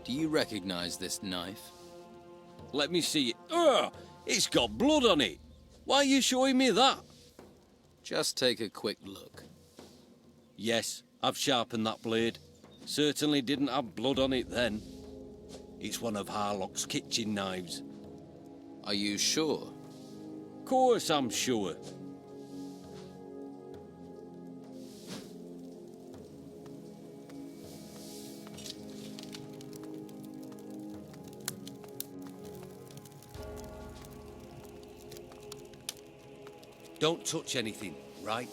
Do you recognize this knife? Let me see it. Ugh! It's got blood on it. Why are you showing me that? Just take a quick look. Yes, I've sharpened that blade. Certainly didn't have blood on it then. It's one of Harlock's kitchen knives. Are you sure? Course I'm sure. Don't touch anything, right?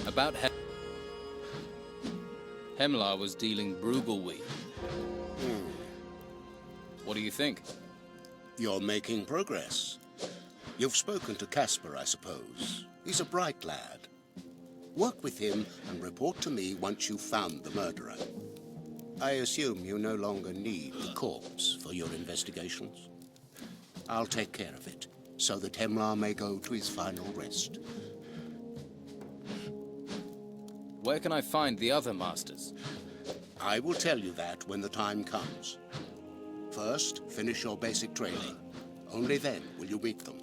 About Hemlara was dealing Brugelweed. What do you think? You're making progress. You've spoken to Casper, I suppose. He's a bright lad. Work with him and report to me once you've found the murderer. I assume you no longer need the corpse for your investigations. I'll take care of it, so that Hemlara may go to his final rest. Where can I find the other masters? I will tell you that when the time comes. First, finish your basic training. Only then will you meet them.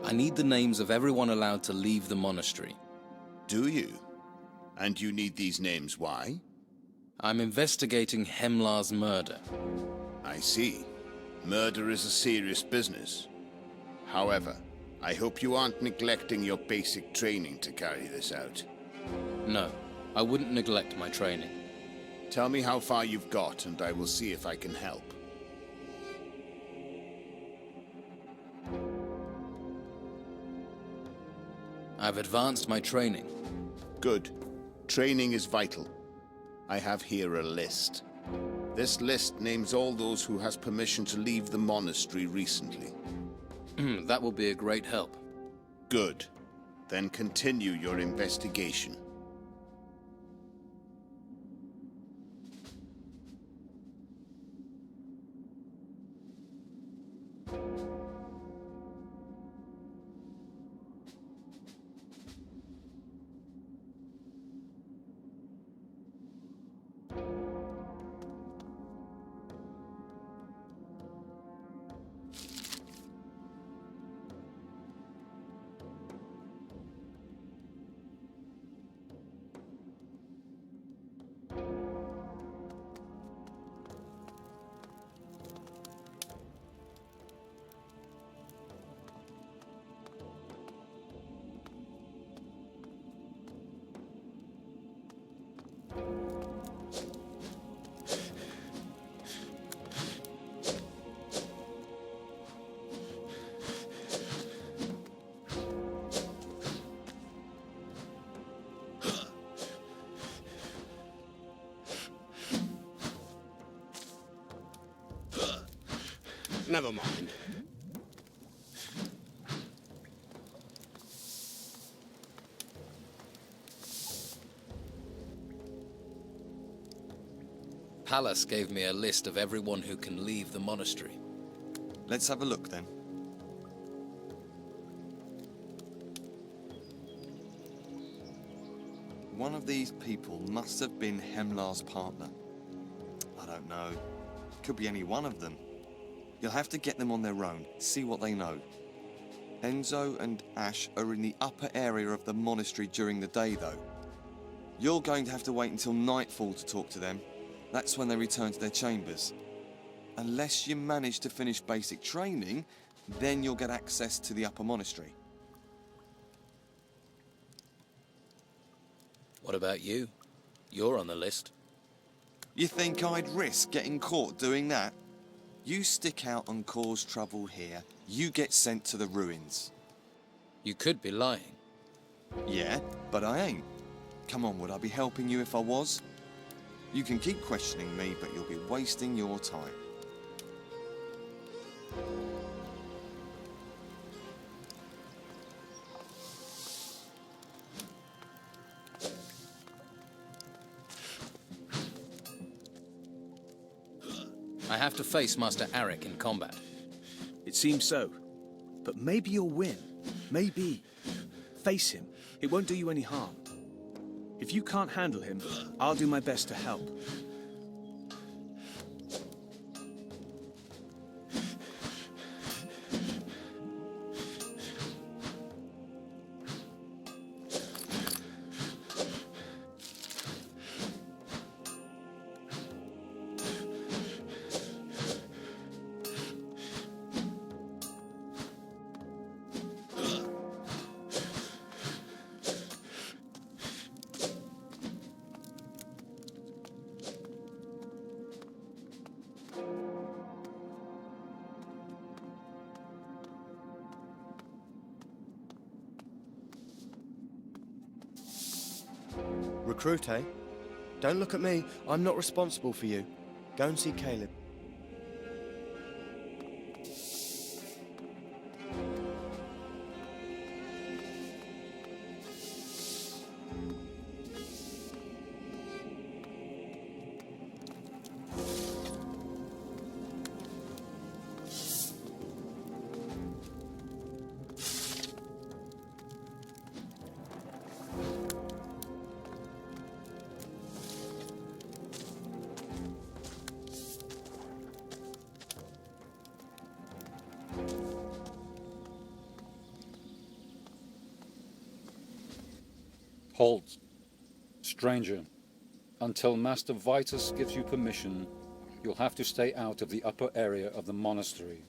I need the names of everyone allowed to leave the monastery. Do you? And you need these names, why? I'm investigating Hemlar's murder. I see. Murder is a serious business. However, I hope you aren't neglecting your basic training to carry this out. No, I wouldn't neglect my training. Tell me how far you've got, and I will see if I can help. I've advanced my training. Good. Training is vital. I have here a list. This list names all those who has permission to leave the monastery recently. That will be a great help. Good. Then continue your investigation. Never mind. Pallas gave me a list of everyone who can leave the monastery. Let's have a look then. One of these people must have been Hemlar's partner. I don't know. Could be any one of them. You'll have to get them on their own, see what they know. Enzo and Ash are in the upper area of the monastery during the day, though. You're going to have to wait until nightfall to talk to them. That's when they return to their chambers. Unless you manage to finish basic training, then you'll get access to the upper monastery. What about you? You're on the list. You think I'd risk getting caught doing that? You stick out and cause trouble here, you get sent to the ruins. You could be lying. Yeah, but I ain't. Come on, would I be helping you if I was? You can keep questioning me, but you'll be wasting your time. I have to face Master Arik in combat. It seems so. But maybe you'll win. Maybe. Face him. It won't do you any harm. If you can't handle him, I'll do my best to help. Recruit, eh? Don't look at me. I'm not responsible for you. Go and see Caleb. Halt, stranger. Until Master Vitus gives you permission, you'll have to stay out of the upper area of the monastery.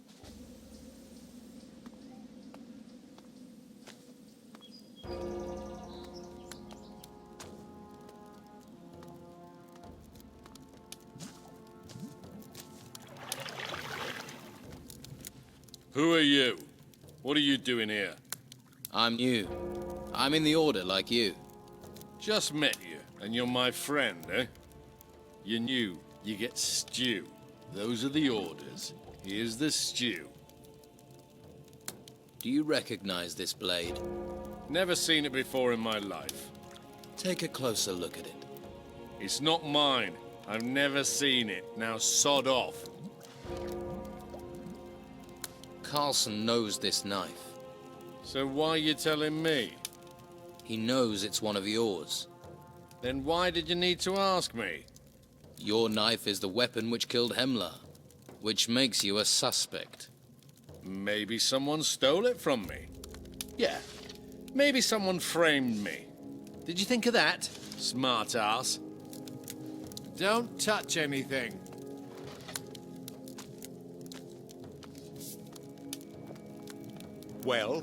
Who are you? What are you doing here? I'm new. I'm in the Order like you. Just met you, and you're my friend, eh? You're new, you get stew. Those are the orders. Here's the stew. Do you recognize this blade? Never seen it before in my life. Take a closer look at it. It's not mine. I've never seen it. Now sod off. Carlson knows this knife. So why you telling me? He knows it's one of yours. Then why did you need to ask me? Your knife is the weapon which killed Hemlara, which makes you a suspect. Maybe someone stole it from me. Yeah, maybe someone framed me. Did you think of that, smart ass? Don't touch anything. Well?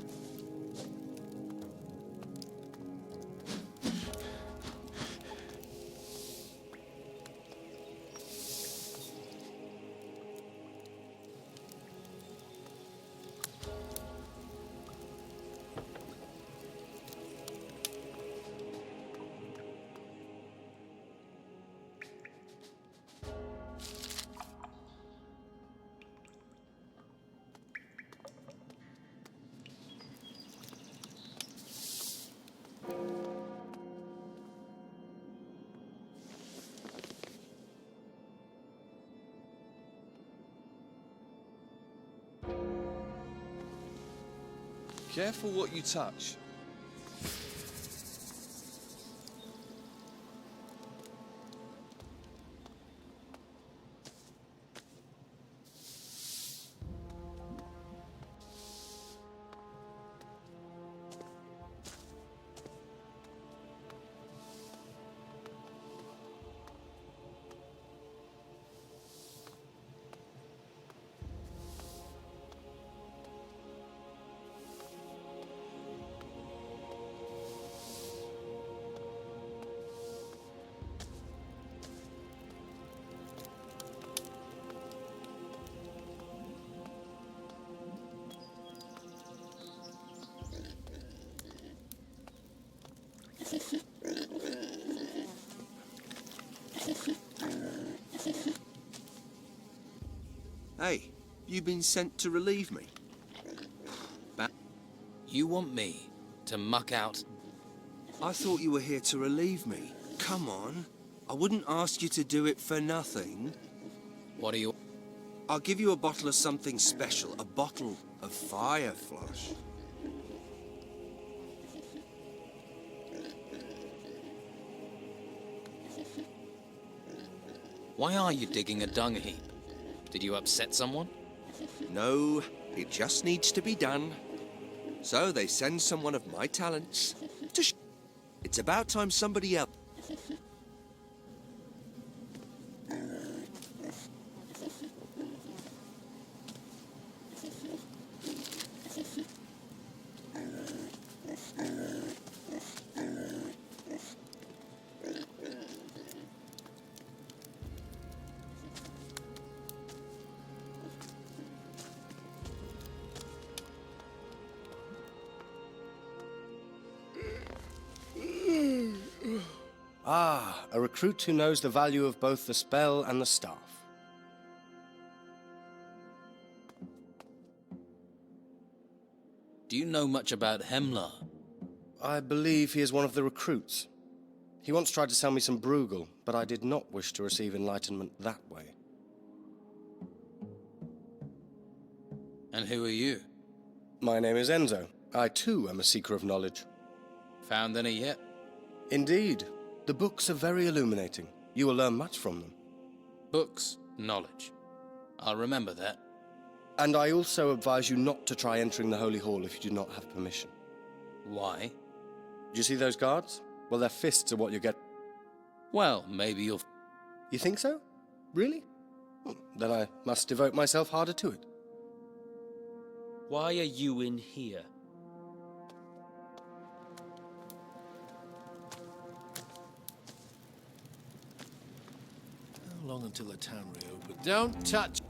Careful what you touch. Hey, you been sent to relieve me? You want me to muck out? I thought you were here to relieve me. Come on. I wouldn't ask you to do it for nothing. What do you... I'll give you a bottle of something special. A bottle of fire flush. Why are you digging a dung heap? Did you upset someone? No, it just needs to be done. So they send someone of my talents to It's about time somebody else... Ah, a recruit who knows the value of both the spell and the staff. Do you know much about Hemlara? I believe he is one of the recruits. He once tried to sell me some Bruegel, but I did not wish to receive enlightenment that way. And who are you? My name is Enzo. I too am a seeker of knowledge. Found any yet? Indeed. The books are very illuminating. You will learn much from them. Books, knowledge. I'll remember that. And I also advise you not to try entering the Holy Hall if you do not have permission. Why? Do you see those guards? Well, their fists are what you get. Well, maybe you'll... You think so? Really? Then I must devote myself harder to it. Why are you in here? How long until the town reopens? Don't touch...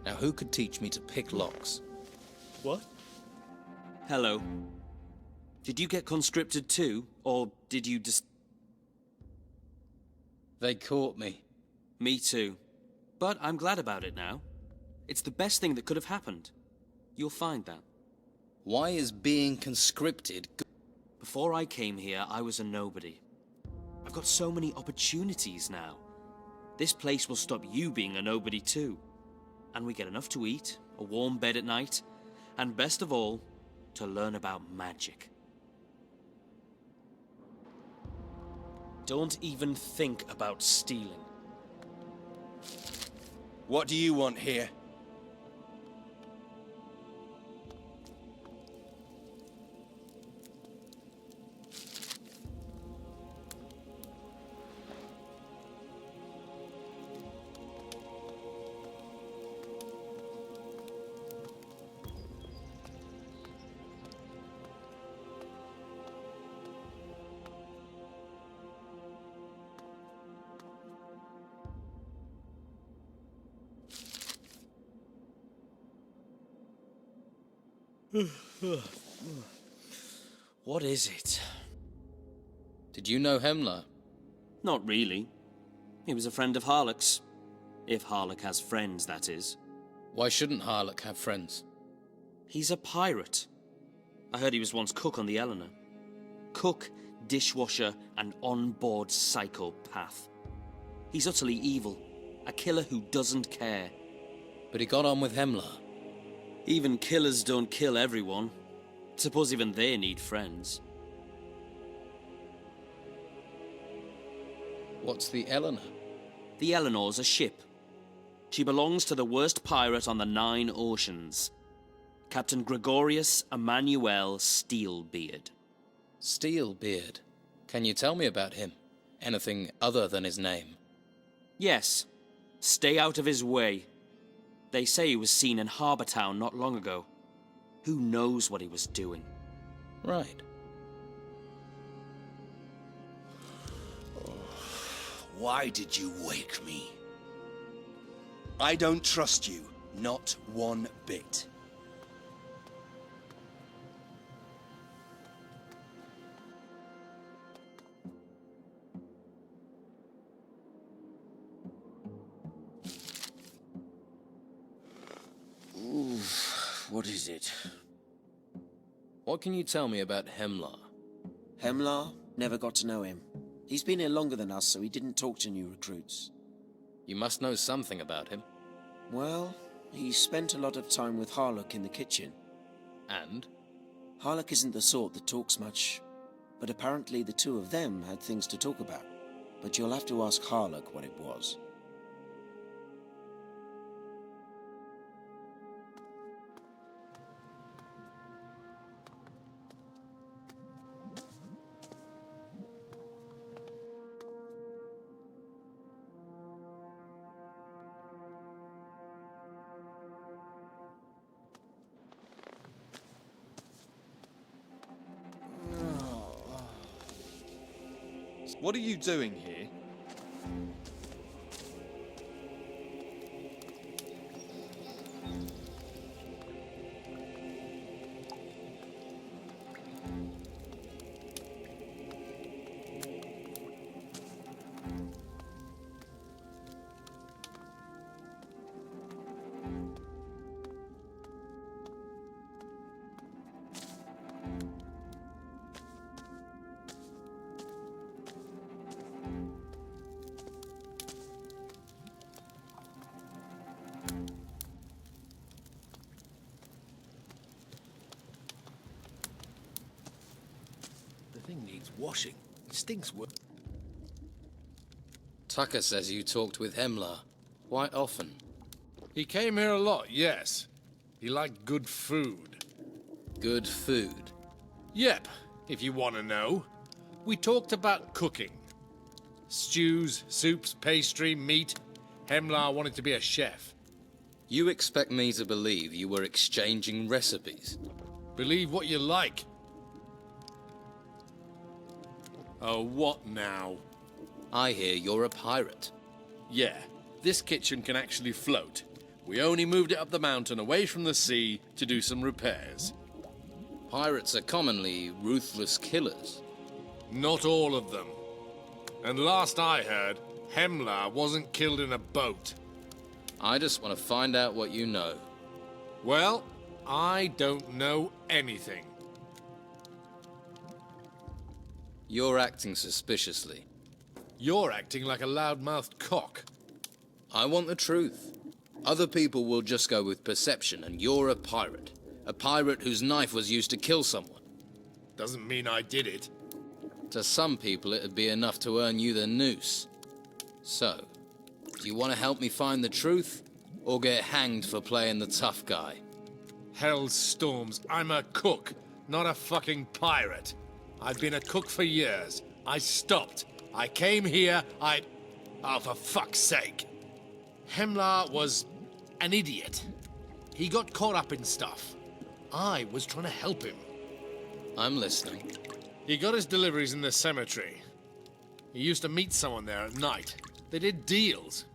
Now, who could teach me to pick locks? What? Hello. Did you get conscripted too, or did you just... They caught me. Me too. But I'm glad about it now. It's the best thing that could have happened. You'll find that. Why is being conscripted good? Before I came here, I was a nobody. I've got so many opportunities now. This place will stop you being a nobody too. And we get enough to eat, a warm bed at night, and best of all, to learn about magic. Don't even think about stealing. What do you want here? What is it? Did you know Hemlara? Not really. He was a friend of Harlock's. If Harlock has friends, that is. Why shouldn't Harlock have friends? He's a pirate. I heard he was once cook on the Eleanor. Cook, dishwasher, and on-board psychopath. He's utterly evil. A killer who doesn't care. But he got on with Hemlara. Even killers don't kill everyone. Suppose even they need friends. What's the Eleanor? The Eleanor's a ship. She belongs to the worst pirate on the 9 oceans. Captain Gregorius Emmanuel Steelbeard. Steelbeard. Can you tell me about him? Anything other than his name? Yes. Stay out of his way. They say he was seen in Harbour Town not long ago. Who knows what he was doing? Right. Why did you wake me? I don't trust you, not one bit. What is it? What can you tell me about Hemlar? Hemlar? Never got to know him. He's been here longer than us, so he didn't talk to new recruits. You must know something about him. Well, he spent a lot of time with Harlock in the kitchen. And? Harlock isn't the sort that talks much, but apparently the two of them had things to talk about. But you'll have to ask Harlock what it was. What are you doing here? The thing needs washing. It stinks. Tucker says you talked with Hemlar. Quite often. He came here a lot, yes. He liked good food. Good food. Yep, if you want to know. We talked about cooking. Stews, soups, pastry, meat. Hemlar wanted to be a chef. You expect me to believe you were exchanging recipes? Believe what you like. Oh, what now? I hear you're a pirate. Yeah, this kitchen can actually float. We only moved it up the mountain away from the sea to do some repairs. Pirates are commonly ruthless killers. Not all of them. And last I heard, Hemlar wasn't killed in a boat. I just want to find out what you know. Well, I don't know anything. You're acting suspiciously. You're acting like a loud-mouthed cock. I want the truth. Other people will just go with perception, and you're a pirate. A pirate whose knife was used to kill someone. Doesn't mean I did it. To some people, it'd be enough to earn you the noose. So, do you want to help me find the truth, or get hanged for playing the tough guy? Hell's storms, I'm a cook, not a fucking pirate. I've been a cook for years. I stopped. I came here, Oh, for fuck's sake. Hemlar was an idiot. He got caught up in stuff. I was trying to help him. I'm listening. He got his deliveries in the cemetery. He used to meet someone there at night. They did deals.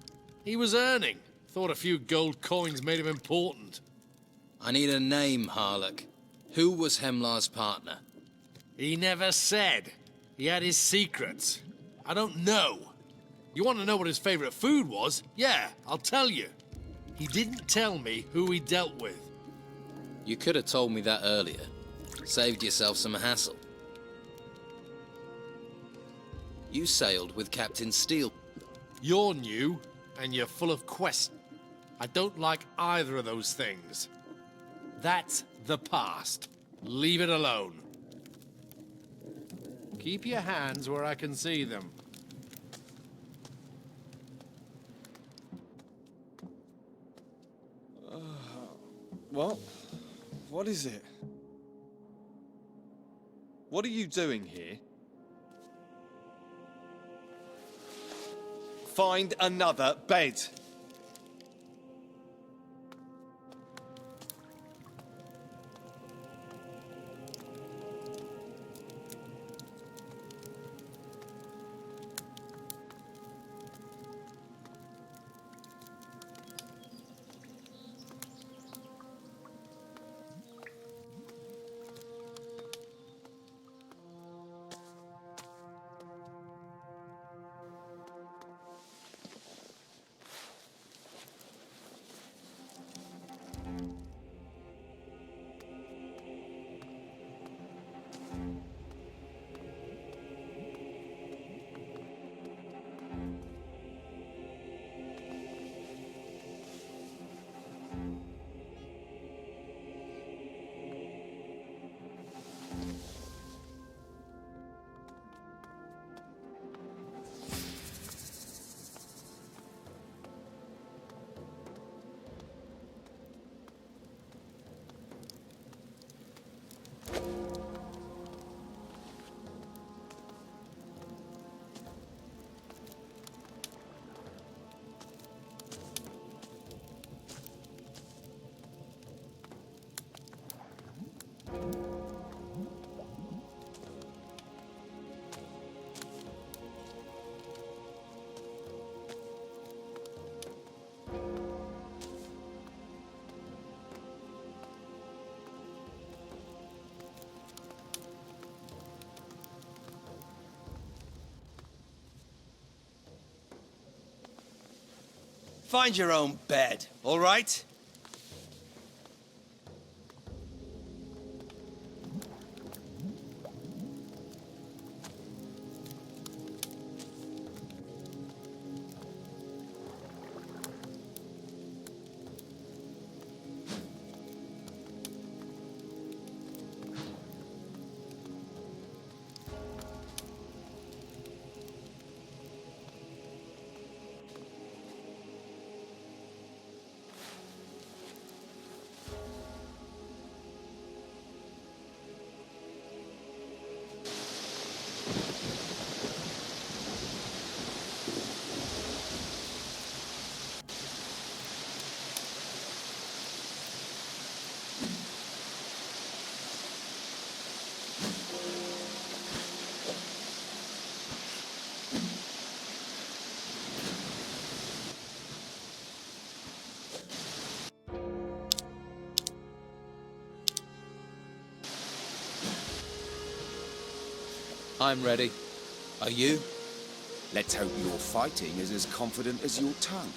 He was earning. Thought a few gold coins made him important. I need a name, Harlock. Who was Hemlar's partner? He never said. He had his secrets. I don't know. You want to know what his favorite food was? Yeah, I'll tell you. He didn't tell me who he dealt with. You could have told me that earlier. Saved yourself some hassle. You sailed with Captain Steele. You're new, and you're full of questions. I don't like either of those things. That's the past. Leave it alone. Keep your hands where I can see them. Well, What is it? What are you doing here? Find another bed. Find your own bed, all right? I'm ready. Are you? Let's hope your fighting is as confident as your tongue.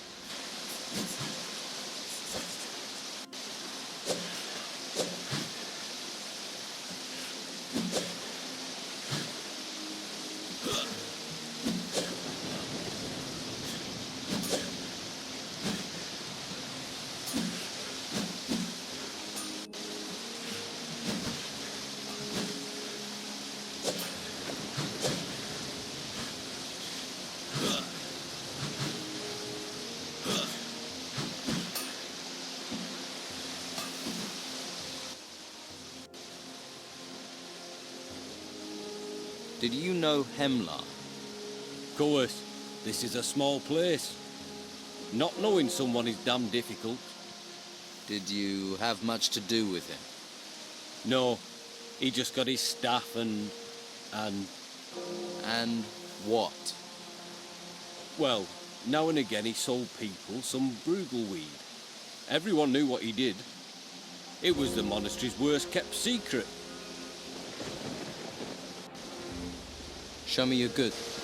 Did you know Hemlara? Of course, this is a small place. Not knowing someone is damn difficult. Did you have much to do with him? No, he just got his staff and... And what? Well, now and again he sold people some brugal weed. Everyone knew what he did. It was the monastery's worst kept secret. Show me your goods.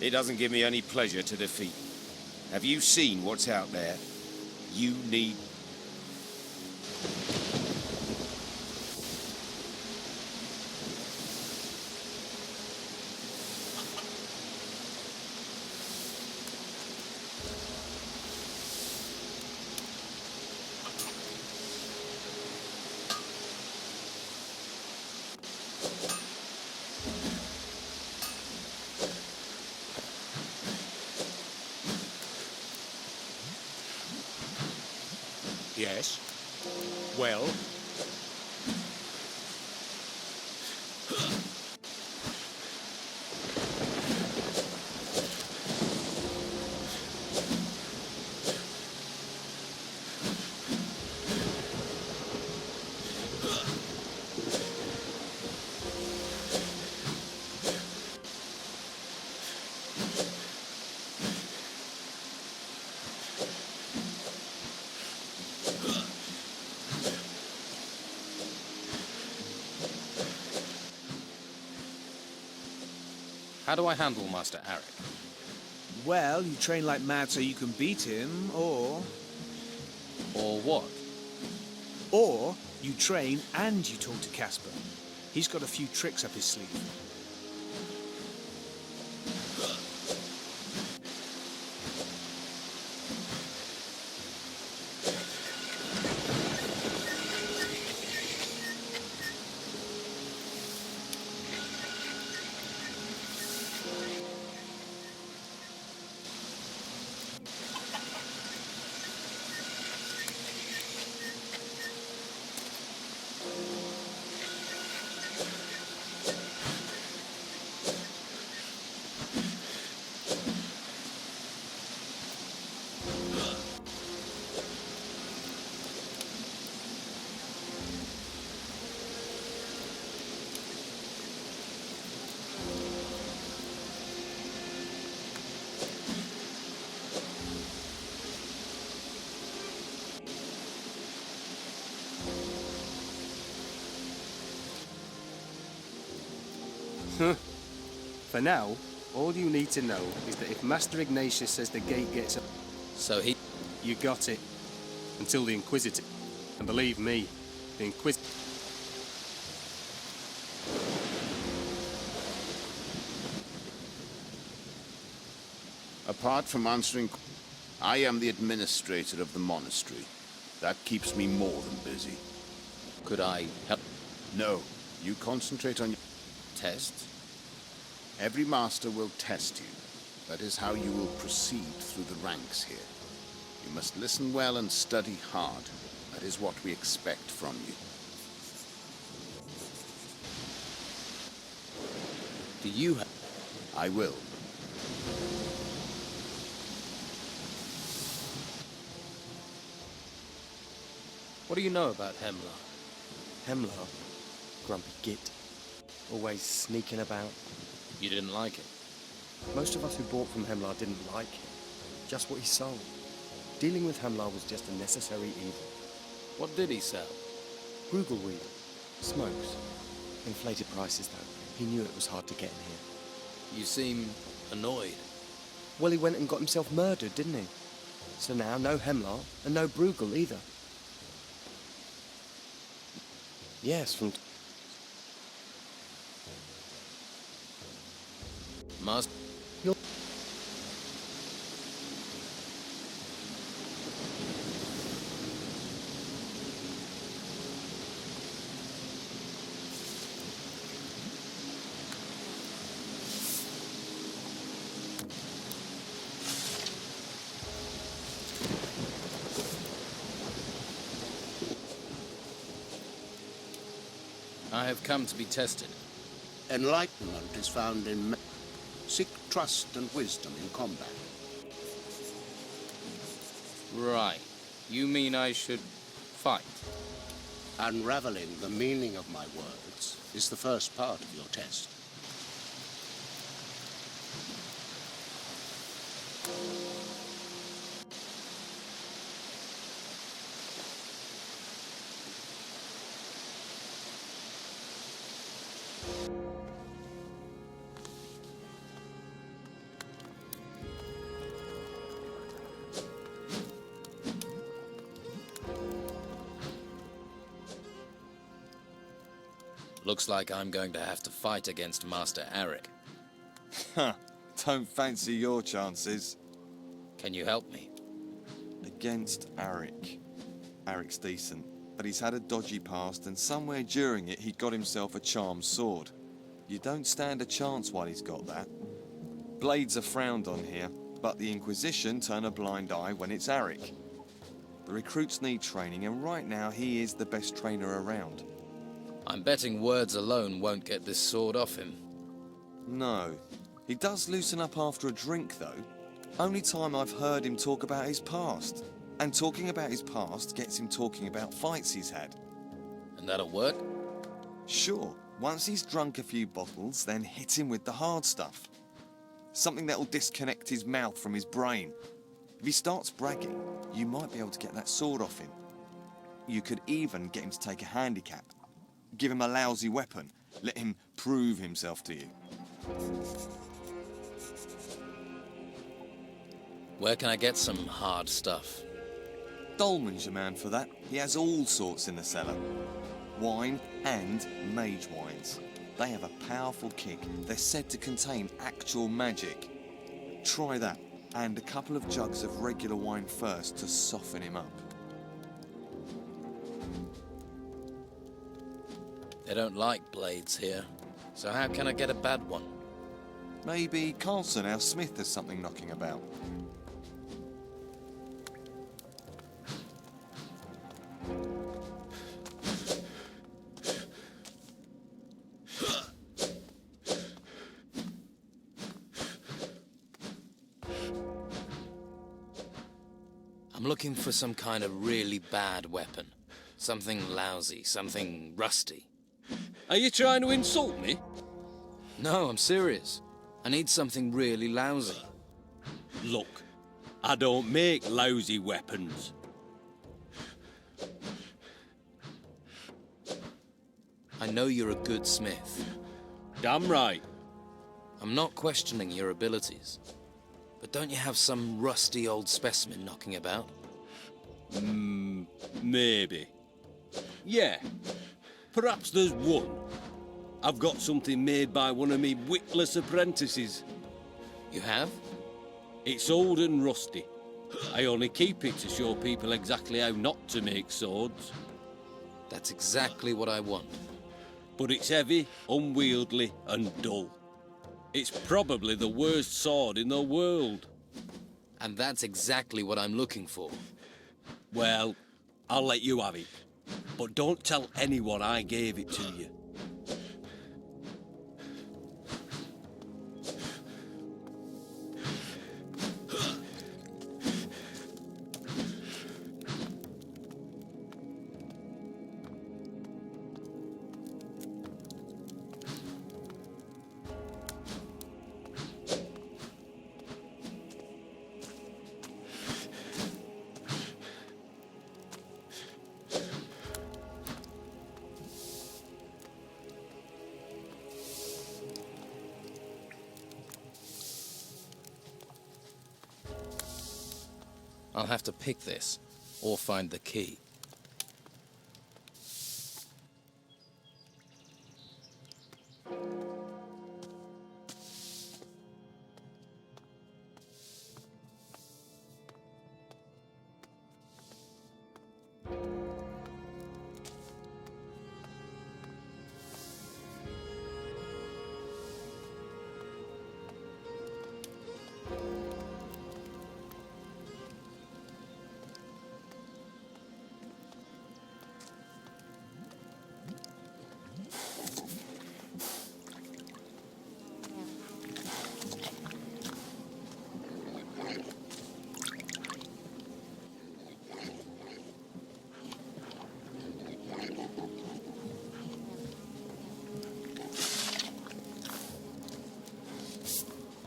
It doesn't give me any pleasure to defeat. Have you seen what's out there? You need... Yes? Well? How do I handle Master Arik? Well, you train like mad so you can beat him, or... Or what? Or you train and you talk to Casper. He's got a few tricks up his sleeve. For now, all you need to know is that if Master Ignatius says the gate gets up... So he... You got it. Until the Inquisitor. And believe me, the Inquisitor... Apart from answering... I am the administrator of the monastery. That keeps me more than busy. Could I help? No. You concentrate on your... Test? Every master will test you. That is how you will proceed through the ranks here. You must listen well and study hard. That is what we expect from you. Do you have... I will. What do you know about Hemlara? Hemlar, grumpy git, always sneaking about. You didn't like it? Most of us who bought from Hemlar didn't like him, just what he sold. Dealing with Hemlar was just a necessary evil. What did he sell? Brugal weed, smokes. Inflated prices though. He knew it was hard to get in here. You seem annoyed. Well, he went and got himself murdered, didn't he? So now, no Hemlar, and no Brugal either. Yes, from... Master... You're... I have come to be tested. Enlightenment is found in... Seek trust and wisdom in combat. Right. You mean I should fight? Unraveling the meaning of my words is the first part of your test. Looks like I'm going to have to fight against Master Arik. Huh. Don't fancy your chances. Can you help me? Against Arik. Arik's decent, but he's had a dodgy past, and somewhere during it he got himself a charmed sword. You don't stand a chance while he's got that. Blades are frowned on here, but the Inquisition turn a blind eye when it's Arik. The recruits need training, and right now he is the best trainer around. I'm betting words alone won't get this sword off him. No. He does loosen up after a drink, though. Only time I've heard him talk about his past. And talking about his past gets him talking about fights he's had. And that'll work? Sure. Once he's drunk a few bottles, then hit him with the hard stuff. Something that'll disconnect his mouth from his brain. If he starts bragging, you might be able to get that sword off him. You could even get him to take a handicap. Give him a lousy weapon. Let him prove himself to you. Where can I get some hard stuff? Dolman's your man for that. He has all sorts in the cellar. Wine and mage wines. They have a powerful kick. They're said to contain actual magic. Try that, and a couple of jugs of regular wine first to soften him up. They don't like blades here, so how can I get a bad one? Maybe Carlson, our smith, has something knocking about. I'm looking for some kind of really bad weapon. Something lousy, something rusty. Are you trying to insult me? No, I'm serious. I need something really lousy. Look, I don't make lousy weapons. I know you're a good smith. Damn right. I'm not questioning your abilities. But don't you have some rusty old specimen knocking about? Maybe. Yeah. Perhaps there's one. I've got something made by one of me witless apprentices. You have? It's old and rusty. I only keep it to show people exactly how not to make swords. That's exactly what I want. But it's heavy, unwieldy, and dull. It's probably the worst sword in the world. And that's exactly what I'm looking for. Well, I'll let you have it. But don't tell anyone I gave it to you. I'll have to pick this, or find the key.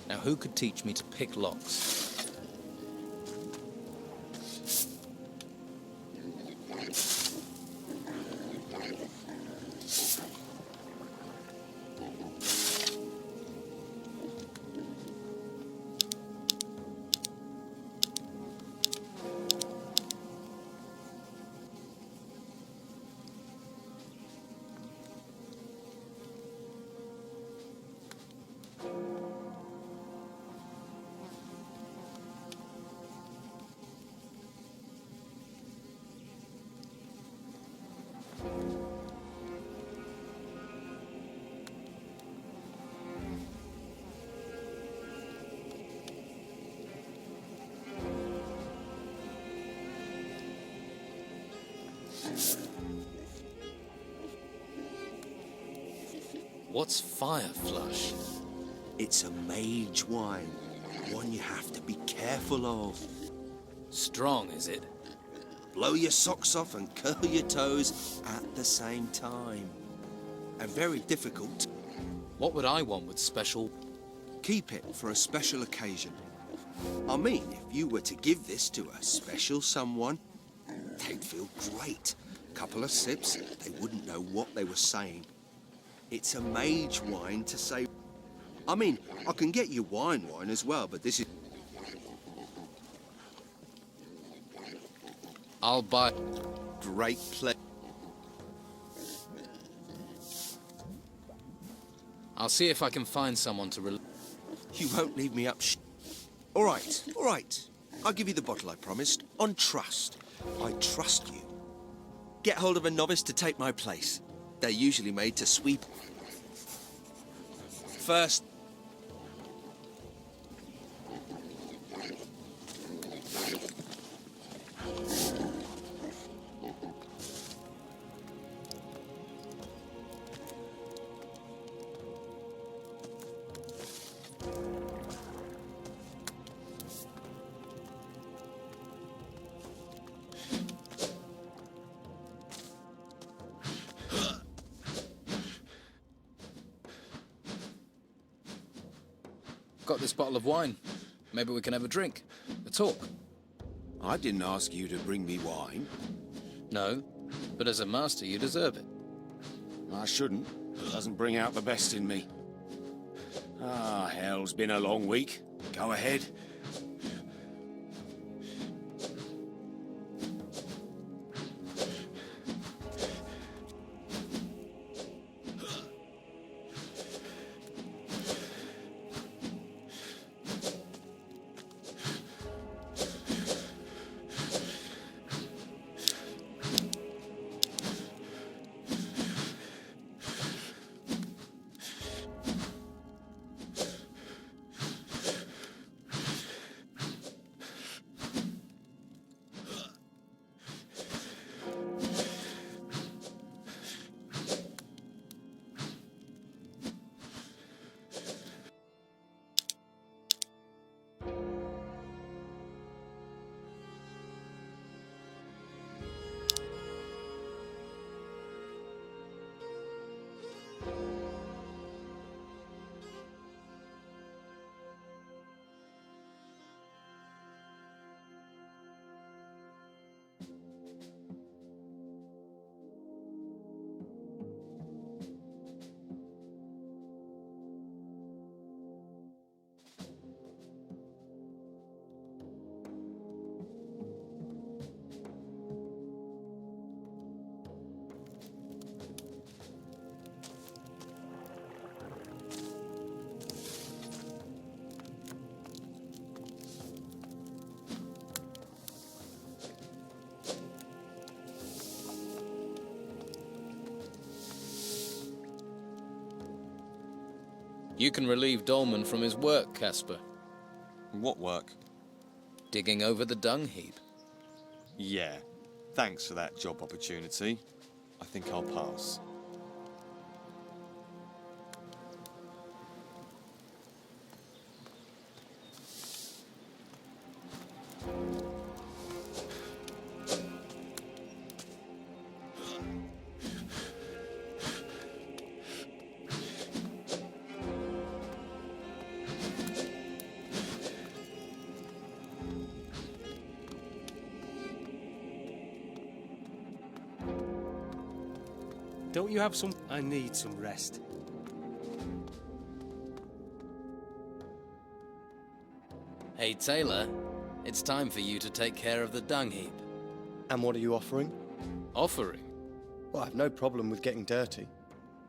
Now, who could teach me to pick locks? What's fire flush? It's a mage wine. One you have to be careful of. Strong, is it? Blow your socks off and curl your toes at the same time. And very difficult. What would I want with special? Keep it for a special occasion. I mean, if you were to give this to a special someone, they'd feel great. Couple of sips, they wouldn't know what they were saying. It's a mage wine to say... I mean, I can get you wine as well, but this is... I'll buy... Great play. I'll see if I can find someone to... You won't leave me up All right, all right. I'll give you the bottle I promised, on trust. I trust you. Get hold of a novice to take my place. They're usually made to sweep. First... Got this bottle of wine. Maybe we can have a drink, a talk. I didn't ask you to bring me wine. No, but as a master, you deserve it. I shouldn't. It doesn't bring out the best in me. Ah, hell's been a long week. Go ahead. You can relieve Dolman from his work, Casper. What work? Digging over the dung heap. Yeah. Thanks for that job opportunity. I think I'll pass. Don't you have some... I need some rest. Hey, Taylor. It's time for you to take care of the dung heap. And what are you offering? Offering? Well, I've no problem with getting dirty,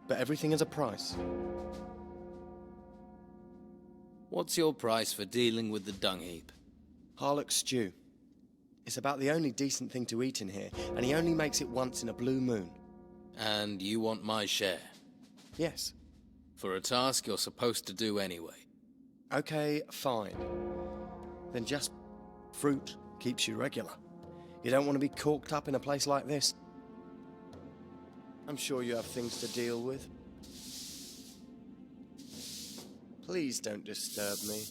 but everything has a price. What's your price for dealing with the dung heap? Harlock stew. It's about the only decent thing to eat in here, and he only makes it once in a blue moon. And you want my share? Yes. For a task you're supposed to do anyway. Okay, fine. Then just fruit keeps you regular. You don't want to be corked up in a place like this. I'm sure you have things to deal with. Please don't disturb me.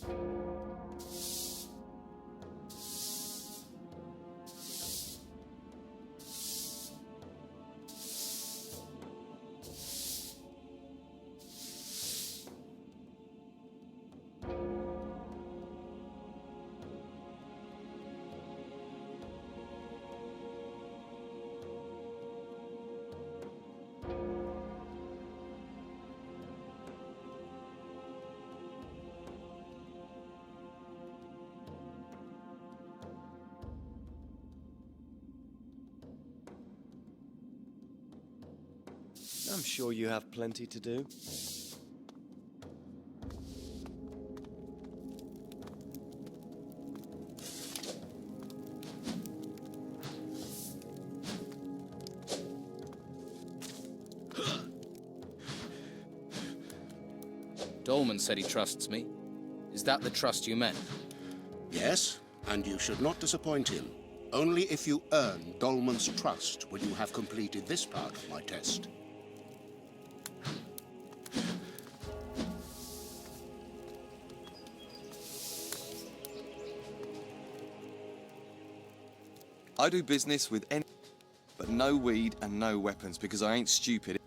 I'm sure you have plenty to do. Dolman said he trusts me. Is that the trust you meant? Yes, and you should not disappoint him. Only if you earn Dolman's trust will you have completed this part of my test. I do business with any, but no weed and no weapons because I ain't stupid.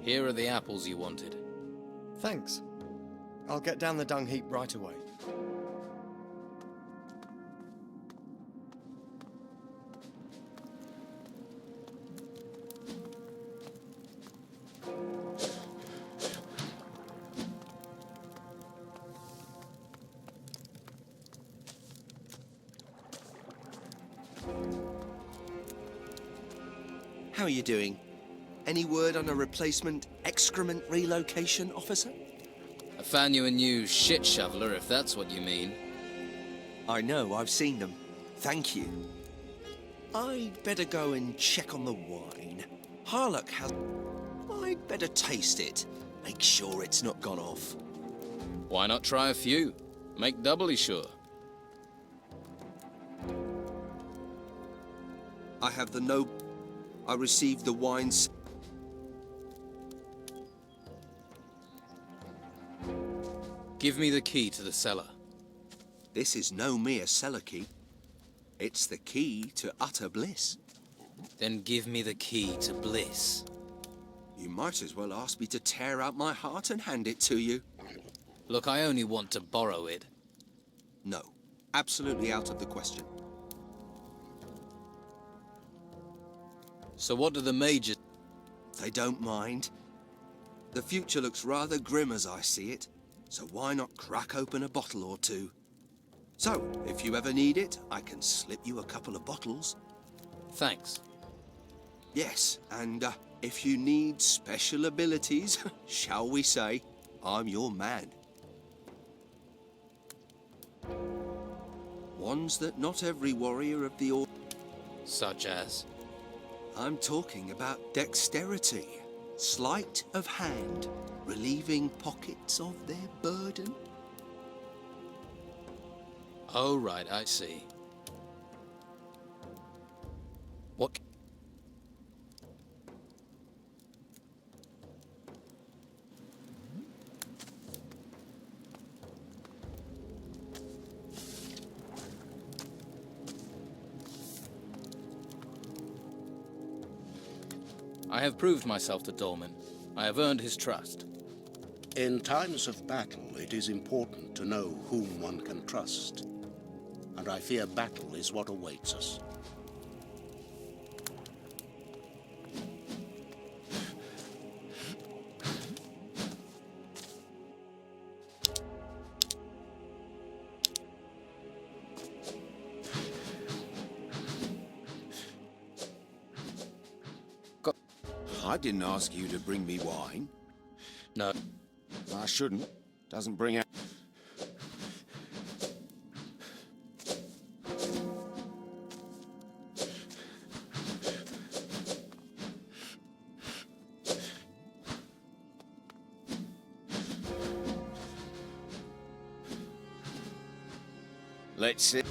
Here are the apples you wanted. Thanks. I'll get down the dung heap right away. How are you doing? Any word on a replacement excrement relocation officer? I found you a new shit shoveler, if that's what you mean. I know, I've seen them. Thank you. I'd better go and check on the wine. Harlock has... I'd better taste it. Make sure it's not gone off. Why not try a few? Make doubly sure. I have the no... I received the wines... Give me the key to the cellar. This is no mere cellar key. It's the key to utter bliss. Then give me the key to bliss. You might as well ask me to tear out my heart and hand it to you. Look, I only want to borrow it. No. Absolutely out of the question. So what do the majors... They don't mind. The future looks rather grim as I see it. So why not crack open a bottle or two? So, if you ever need it, I can slip you a couple of bottles. Thanks. Yes, and if you need special abilities, shall we say, I'm your man. Ones that not every warrior of the order... Such as? I'm talking about dexterity, sleight of hand, relieving pockets of their burden. Oh, right, I see. What... I have proved myself to Dolmen. I have earned his trust. In times of battle, it is important to know whom one can trust. And I fear battle is what awaits us. I didn't ask you to bring me wine. No. I shouldn't. Doesn't bring out... Let's see.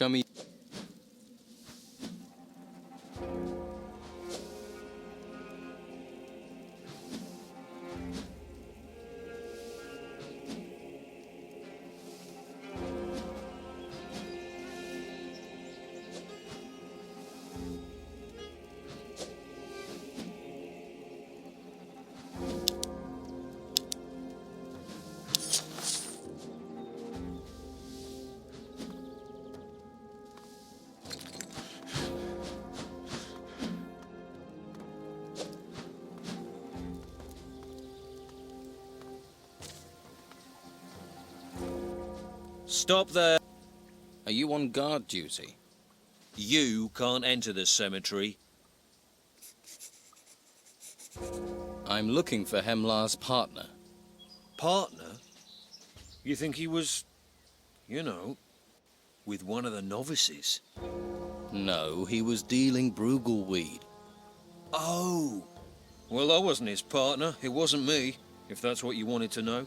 Show me. Stop there. Are you on guard duty? You can't enter the cemetery. I'm looking for Hemlar's partner. Partner? You think he was, you know, with one of the novices? No, he was dealing Brugal weed. Oh! Well, I wasn't his partner. It wasn't me, if that's what you wanted to know.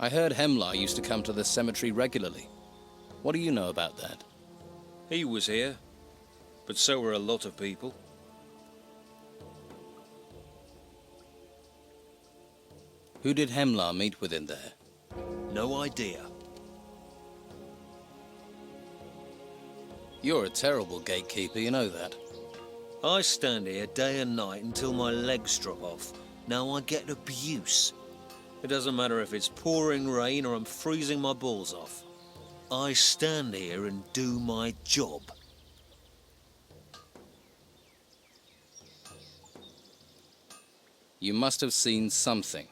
I heard Hemlar used to come to the cemetery regularly. What do you know about that? He was here, but so were a lot of people. Who did Hemlar meet with in there? No idea. You're a terrible gatekeeper, you know that. I stand here day and night until my legs drop off. Now I get abuse. It doesn't matter if it's pouring rain or I'm freezing my balls off. I stand here and do my job. You must have seen something.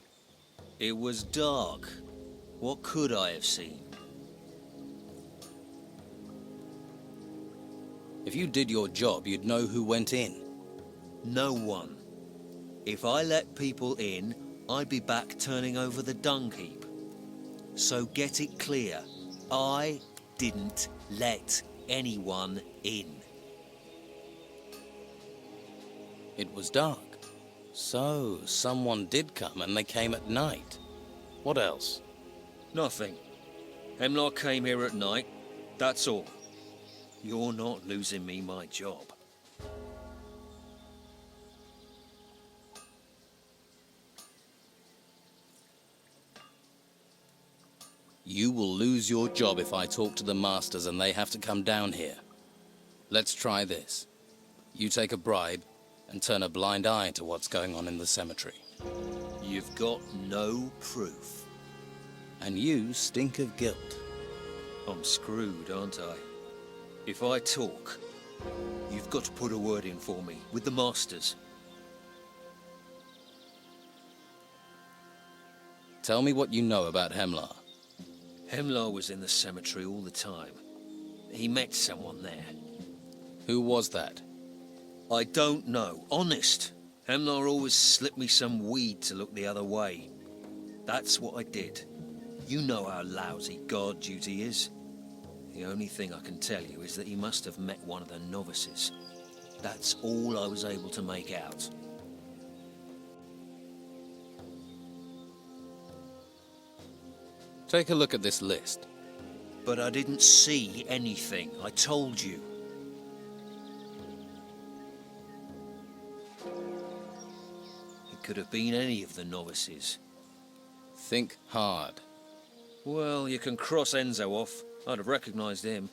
It was dark. What could I have seen? If you did your job, you'd know who went in. No one. If I let people in, I'd be back turning over the dung heap. So get it clear, I didn't let anyone in. It was dark. So, someone did come and they came at night. What else? Nothing. Hemlar came here at night, that's all. You're not losing me my job. You will lose your job if I talk to the masters and they have to come down here. Let's try this. You take a bribe and turn a blind eye to what's going on in the cemetery. You've got no proof. And you stink of guilt. I'm screwed, aren't I? If I talk, you've got to put a word in for me with the Masters. Tell me what you know about Hemlar. Hemlar was in the cemetery all the time. He met someone there. Who was that? I don't know, honest. Hemlar always slipped me some weed to look the other way. That's what I did. You know how lousy guard duty is. The only thing I can tell you is that he must have met one of the novices. That's all I was able to make out. Take a look at this list. But I didn't see anything, I told you. It could have been any of the novices. Think hard. Well, you can cross Enzo off. I'd have recognized him.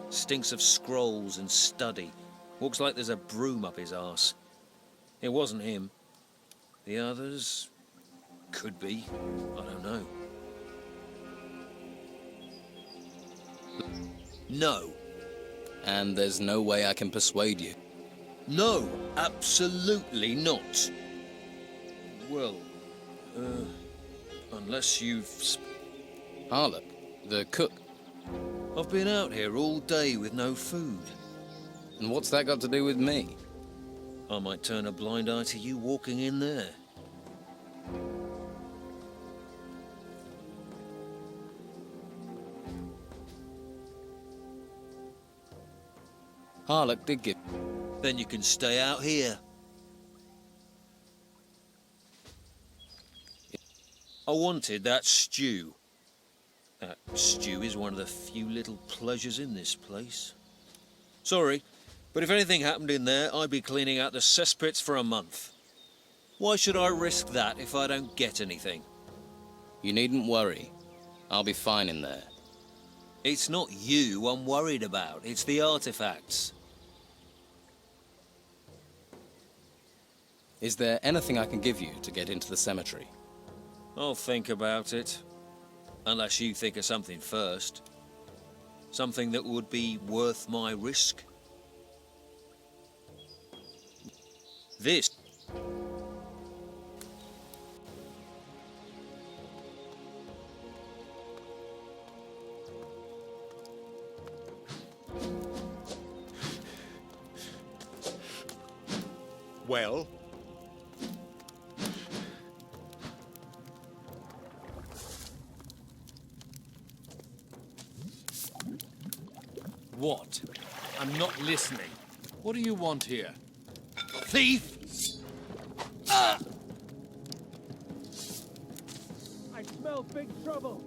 Stinks of scrolls and study. Walks like there's a broom up his arse. It wasn't him. The others... could be. I don't know. No. And there's no way I can persuade you? No, absolutely not. Well, unless you've... Harlock, the cook. I've been out here all day with no food. And what's that got to do with me? I might turn a blind eye to you walking in there. Harlock did give... Then you can stay out here. I wanted that stew. That stew is one of the few little pleasures in this place. Sorry, but if anything happened in there, I'd be cleaning out the cesspits for a month. Why should I risk that if I don't get anything? You needn't worry. I'll be fine in there. It's not you I'm worried about, it's the artifacts. Is there anything I can give you to get into the cemetery? I'll think about it. Unless you think of something first. Something that would be worth my risk. This. Well? What? I'm not listening. What do you want here? Thief! I smell big trouble.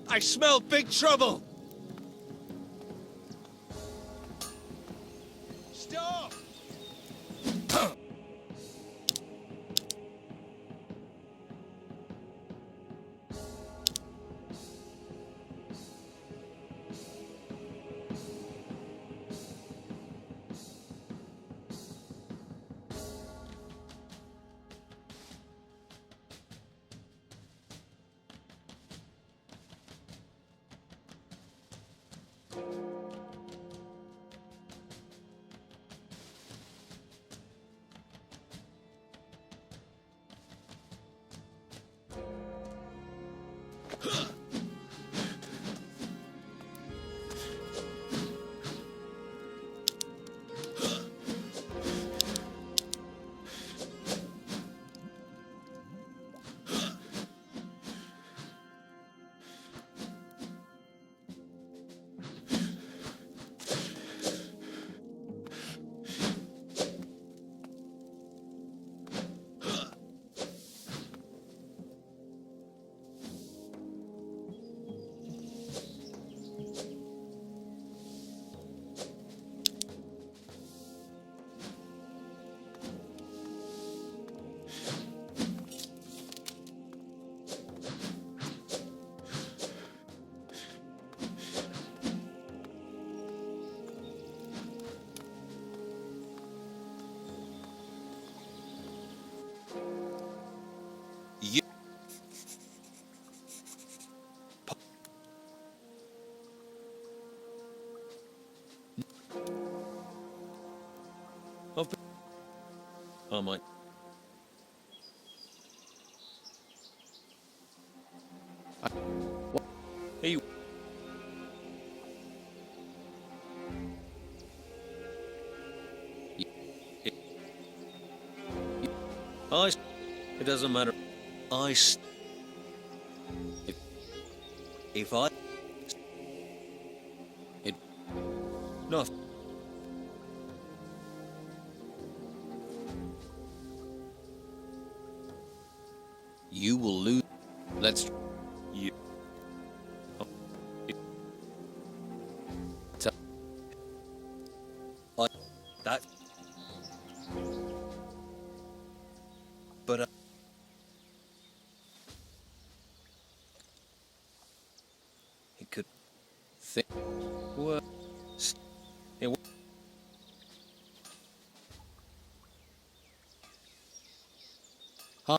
I smell big trouble! Stop! I've been... I might... He... It doesn't matter. If I... It... No. You will lose. Let's... You... That... But... It could... Think... Well... It... Huh?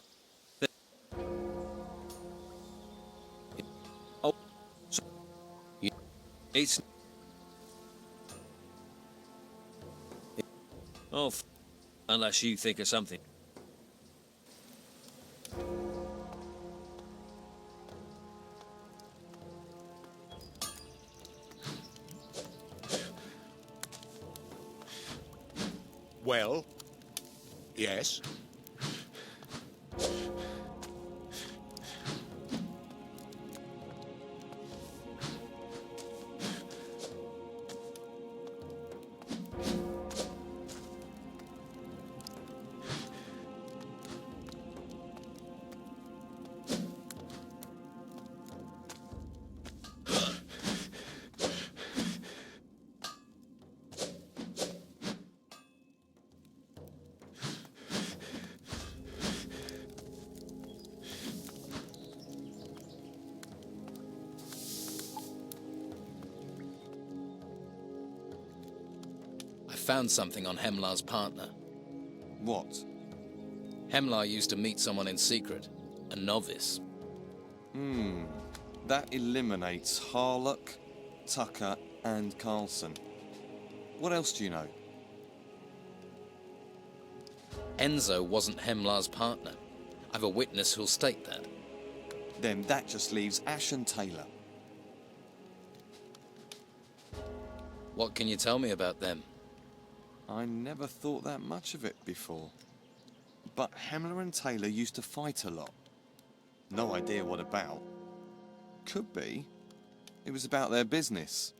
Oh... So... It's... Oh, unless you think of something. Well, yes. Found something on Hemlar's partner. What? Hemlar used to meet someone in secret, a novice. That eliminates Harlock, Tucker, and Carlson. What else do you know? Enzo wasn't Hemlar's partner. I've a witness who'll state that. Then that just leaves Ash and Taylor. What can you tell me about them? I never thought that much of it before. But Hemlara and Taylor used to fight a lot. No idea what about. Could be. It was about their business.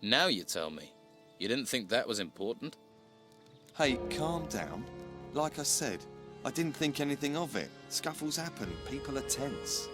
Now you tell me. You didn't think that was important? Hey, calm down. Like I said, I didn't think anything of it. Scuffles happen. People are tense.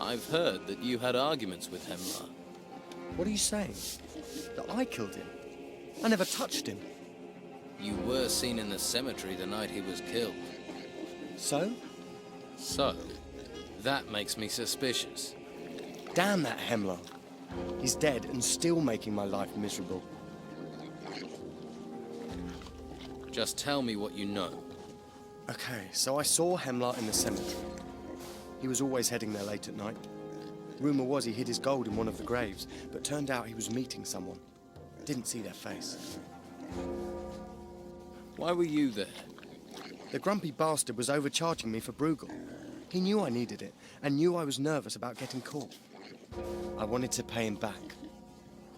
I've heard that you had arguments with Hemlar. What are you saying? That I killed him? I never touched him. You were seen in the cemetery the night he was killed. So? So, that makes me suspicious. Damn that Hemlar. He's dead and still making my life miserable. Just tell me what you know. Okay, so I saw Hemlar in the cemetery. He was always heading there late at night. Rumour was he hid his gold in one of the graves, but turned out he was meeting someone. Didn't see their face. Why were you there? The grumpy bastard was overcharging me for Bruegel. He knew I needed it, and knew I was nervous about getting caught. I wanted to pay him back.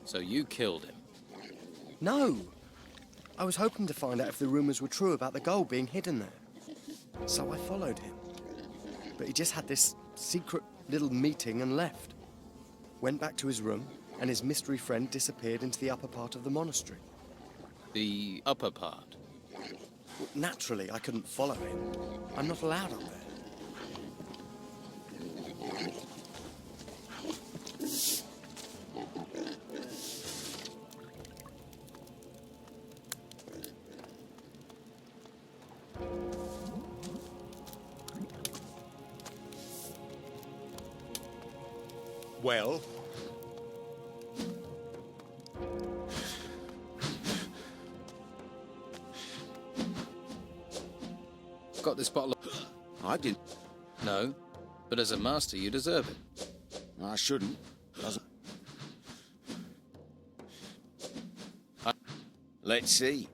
So you killed him? No! I was hoping to find out if the rumours were true about the gold being hidden there. So I followed him. But he just had this secret little meeting and left. Went back to his room, and his mystery friend disappeared into the upper part of the monastery. The upper part? Well, naturally, I couldn't follow him. I'm not allowed up there. Well? Got this bottle of... I didn't. No, but as a master, you deserve it. I shouldn't. Doesn't. Let's see.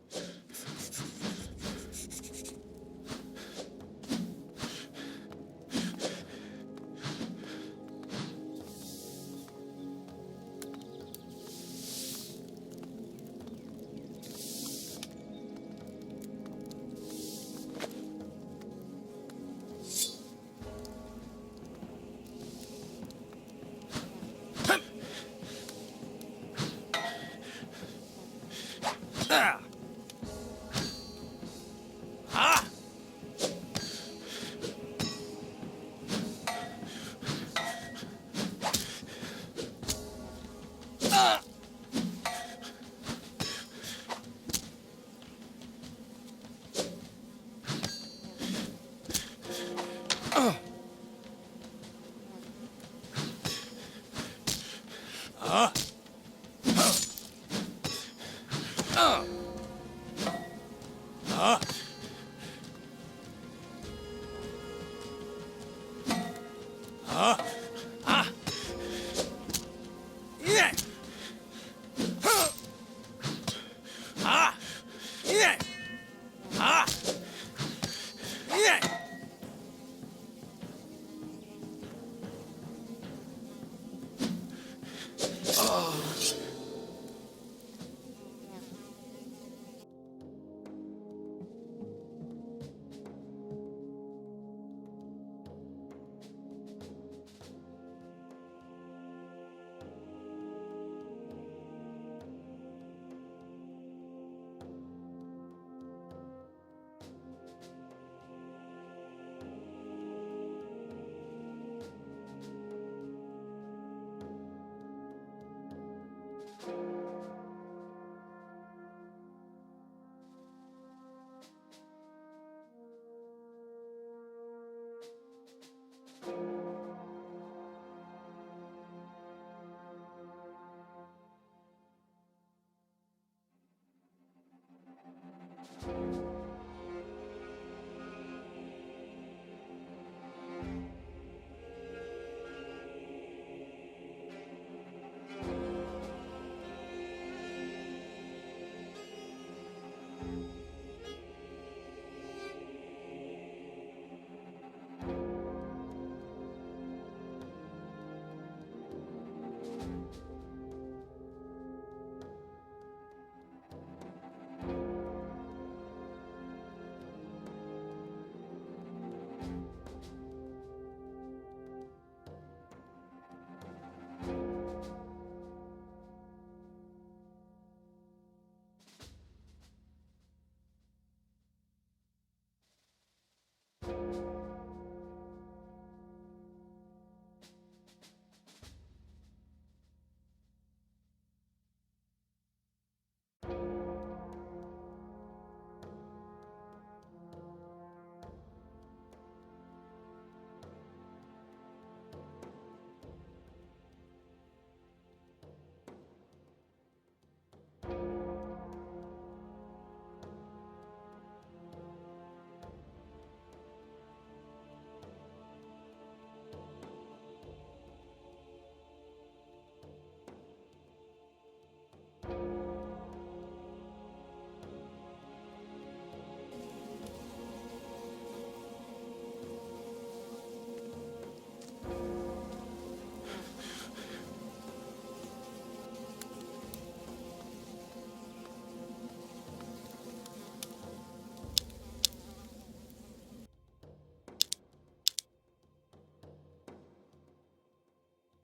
Huh?